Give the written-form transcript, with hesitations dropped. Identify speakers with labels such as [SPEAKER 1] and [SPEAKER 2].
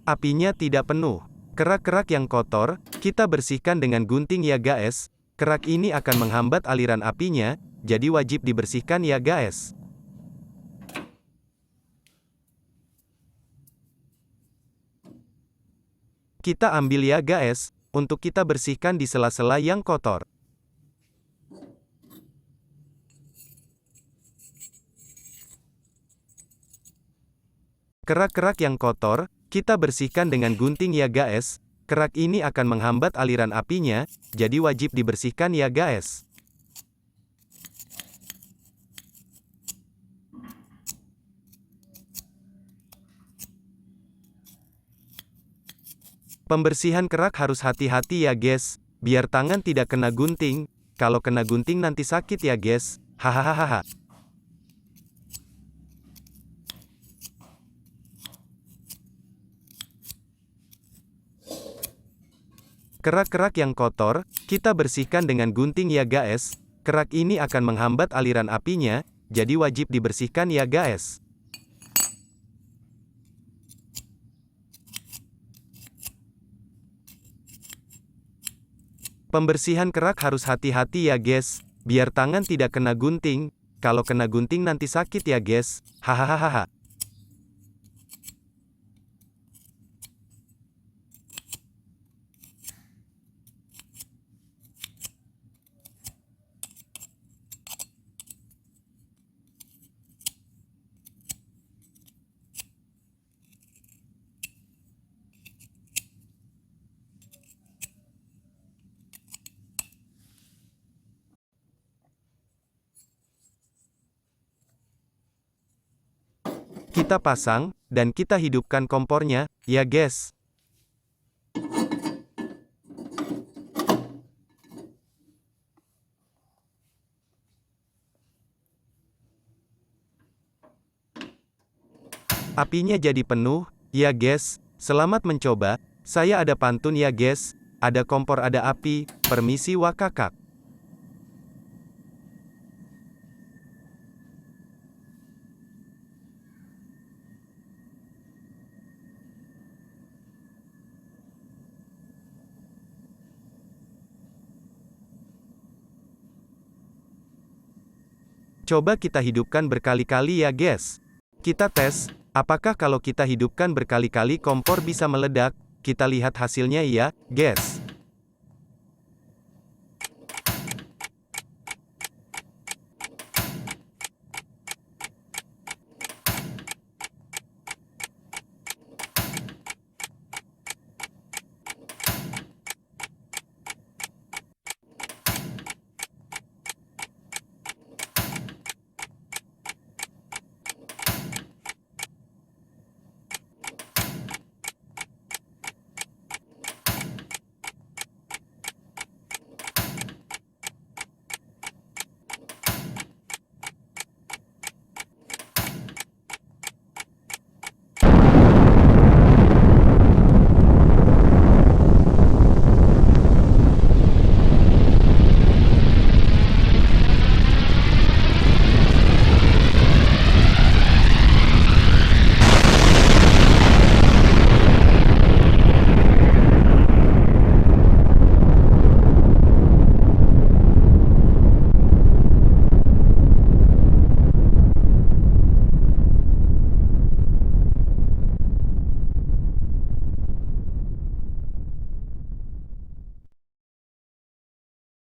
[SPEAKER 1] Apinya tidak penuh. Kerak-kerak yang kotor, kita bersihkan dengan gunting ya guys. Kerak ini akan menghambat aliran apinya, jadi wajib dibersihkan ya guys. Kita ambil ya guys, untuk kita bersihkan di sela-sela yang kotor. Kerak-kerak yang kotor, kita bersihkan dengan gunting ya guys. Kerak ini akan menghambat aliran apinya, jadi wajib dibersihkan ya guys. Pembersihan kerak harus hati-hati ya guys, biar tangan tidak kena gunting. Kalau kena gunting nanti sakit ya guys. Hahaha. Kerak-kerak yang kotor, kita bersihkan dengan gunting ya guys. Kerak ini akan menghambat aliran apinya, jadi wajib dibersihkan ya guys. Pembersihan kerak harus hati-hati ya guys, biar tangan tidak kena gunting. Kalau kena gunting nanti sakit ya guys. Hahaha. Kita pasang, dan kita hidupkan kompornya, ya guys. Apinya jadi penuh, ya guys. Selamat mencoba, saya ada pantun ya guys. Ada kompor ada api, permisi wak kakak. Coba kita hidupkan berkali-kali ya guys. Kita tes, apakah kalau kita hidupkan berkali-kali kompor bisa meledak? Kita lihat hasilnya ya, guys.